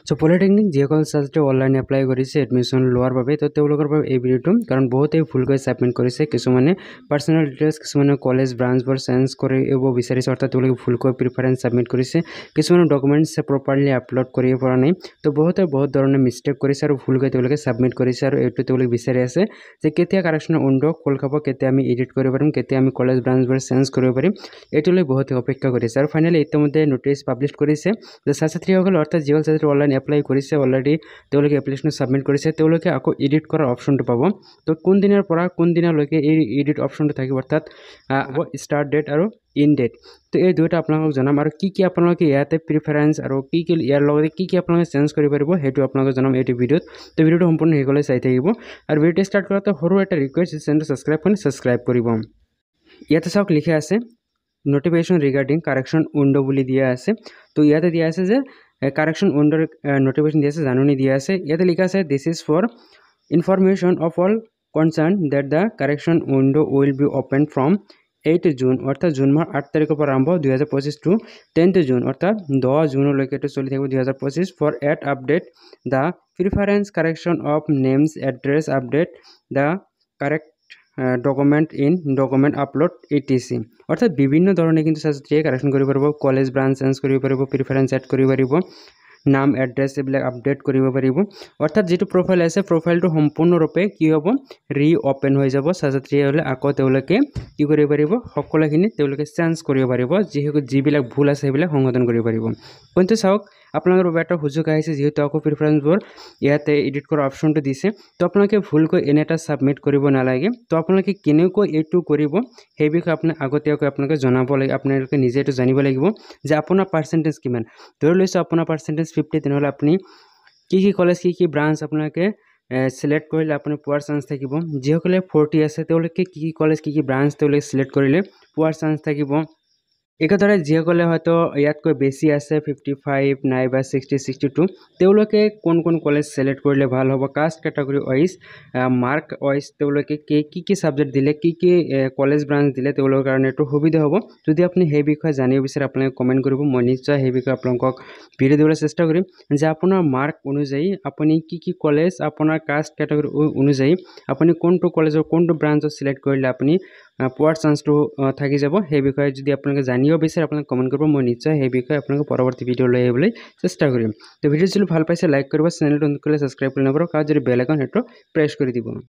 so polytechnic যিসকল ছাত্ৰে online apply কৰিছে admission লোৱাৰ বাবে তো তেওঁলোকৰ বাবে এই ভিডিঅ'টো কাৰণ বহুতেই ভুলকৈ ছাবমিট কৰিছে কিছুমানে পাৰ্চনেল ডিটেইলছ কিছুমানে কলেজ ব্ৰাঞ্চবোৰ চেঞ্জ কৰিব বিচাৰিছে অৰ্থাৎ তেওঁলোকে ভুলকৈ প্ৰিফাৰেঞ্চ ছাবমিট কৰিছে কিছুমানে ডকুমেণ্টছ প্ৰপাৰলি আপলোড কৰিব পৰা নাই তো বহুত ধৰণে মিষ্টেক কৰিছে আৰু ভুলকৈ তেওঁলোকে ছাবমিট কৰিছে আৰু এইটো তেওঁলোকে বিচাৰি আছে যে কেতিয়া কাৰেকশ্যন উইণ্ড' খোল খাব কেতিয়া আমি এডিট কৰিব পাৰিম কেতিয়া আমি কলেজ ব্ৰাঞ্চবোৰ চেঞ্জ কৰিব পাৰিম এইটোলৈ বহুত অপেক্ষা কৰিছে আৰু ফাইনেলি ইতিমধ্যে নোটিছ পাব্লিছ কৰিছে যে ছাত্ৰীসকল অৰ্থাৎ যিসকল ছাত্ৰী অনলাইন এপ্লাই কৰিছে অলৰেডি তেওঁলোকে এপ্লিকেশ্যন ছাবমিট কৰিছে তেওঁলোকে আকৌ এডিট কৰাৰ অপশ্যনটো পাব তো কোন দিনৰ পৰা কোন দিনলৈকে এই এডিট অপশ্যনটো থাকিব অৰ্থাৎ ষ্টাৰ্ট ডেট আৰু ইন ডেট তো এই দুটা আপোনালোকক জনাম আৰু কি আপোনালোকে ইয়াতে প্ৰিফাৰেঞ্চ আৰু কি ইয়াৰ লগতে কি আপোনালোকে চেঞ্জ কৰিব পাৰিব সেইটো আপোনালোকক জনাম এইটো ভিডিঅ'ত তো ভিডিঅ'টো সম্পূৰ্ণ শেষলৈ চাই থাকিব আৰু ভিডিঅ'টো ষ্টাৰ্ট কৰাতে সৰু এটা ৰিকুৱেষ্ট চেনেলটো ছাবস্ক্ৰাইব কৰিব ইয়াতে চাওক লিখা আছে নোটিফিকেশ্যন ৰিগাৰ্ডিং কাৰেকশ্যন উইণ্ড' বুলি দিয়া আছে তো ইয়াতে দিয়া আছে যে কাৰেকশ্যন উইণ্ড'ৰ নোটিফিকেশ্যন দিয়া আছে জাননী দিয়া আছে ইয়াতে লিখা আছে this is for information of all concern that the correction window' will be open from 8 June অৰ্থাৎ জুন মাহৰ 8 তাৰিখৰ পৰা আৰম্ভ 2025 টু 10 জুন অৰ্থাৎ 10 জুনলৈকে এইটো চলি থাকিব 2025 for at update the preference correction of names address update the correct document in document upload etc অৰ্থাৎ বিভিন্ন ধৰণে কিন্তু ছাত্ৰীয়ে কাৰেকশ্যন কৰিব পাৰিব কলেজ ব্ৰাঞ্চ চেঞ্জ কৰিব পাৰিব প্ৰিফাৰেঞ্চ এড কৰিব পাৰিব নাম এড্ৰেছ এইবিলাক আপডেট কৰিব পাৰিব অৰ্থাৎ যিটো প্ৰফাইল আছে প্ৰফাইলটো সম্পূৰ্ণৰূপে কি হ'ব ৰিঅপেন হৈ যাব ছাত্ৰীয়ে হ'লে আকৌ তেওঁলোকে কি কৰিব পাৰিব সকলোখিনি তেওঁলোকে চেঞ্জ কৰিব পাৰিব যিবিলাক ভুল আছে সেইবিলাক সংশোধন কৰিব পাৰিব কিন্তু চাওক আপোনালোকৰ বাবে এটা সুযোগ আহিছে যিহেতু আকৌ প্ৰিফাৰেঞ্চবোৰ ইয়াতে এডিট কৰাৰ অপশ্যনটো দিছে তো আপোনালোকে ভুলকৈ এনে এটা ছাবমিট কৰিব নালাগে তো আপোনালোকে কেনেকৈ এইটো কৰিব সেই বিষয়ে আপুনি আগতীয়াকৈ আপোনালোকে জনাব লাগে আপোনালোকে নিজে এইটো জানিব লাগিব যে আপোনাৰ পাৰ্চেণ্টেজ কিমান ধৰি লৈছোঁ আপোনাৰ পাৰ্চেণ্টেজ 50 তেনেহ'লে আপুনি কি কলেজ কি ব্ৰাঞ্চ আপোনালোকে সিলেক্ট কৰিলে আপুনি পোৱাৰ চান্স থাকিব যিসকলে 40 আছে তেওঁলোকে কি কলেজ কি ব্ৰাঞ্চ তেওঁলোকে সিলেক্ট কৰিলে পোৱাৰ চান্স থাকিব একদৰে যিসকলে হয়তো ইয়াতকৈ বেছি আছে 55 নাইবা 60 62 তেওঁলোকে কোন কলেজ সিলেক্ট কৰিলে ভাল হ'ব caste category wise mark wise তেওঁলোকে কি সাবজেক্ট দিলে কি কলেজ ব্ৰাঞ্চ দিলে তেওঁলোকৰ কাৰণে এইটো সুবিধা হ'ব যদি আপুনি সেই বিষয়ে জানিব বিচাৰে আপোনালোকে কমেণ্ট কৰিব মই নিশ্চয় সেই বিষয়ে আপোনালোকক ভিডিঅ' দিবলৈ চেষ্টা কৰিম যে আপোনাৰ মাৰ্ক অনুযায়ী আপুনি কি কলেজ আপোনাৰ কাষ্ট কেটাগৰী অনুযায়ী আপুনি কোনটো কলেজৰ কোনটো ব্ৰাঞ্চত সিলেক্ট কৰিলে আপুনি পোৱাৰ চান্সটো থাকি যাব সেই বিষয়ে যদি আপোনালোকে জানিব বিচাৰে আপোনালোকে কমেণ্ট কৰিব মই নিশ্চয় সেই বিষয়ে আপোনালোকক পৰৱৰ্তী ভিডিঅ' লৈ আহিবলৈ চেষ্টা কৰিম তো ভিডিঅ' যদি ভাল পাইছে লাইক কৰিব চেনেলটো নতুনকৈ ছাবস্ক্ৰাইব কৰি নকৰক আৰু যদি বেল আইকন সেইটো প্ৰেছ কৰি দিব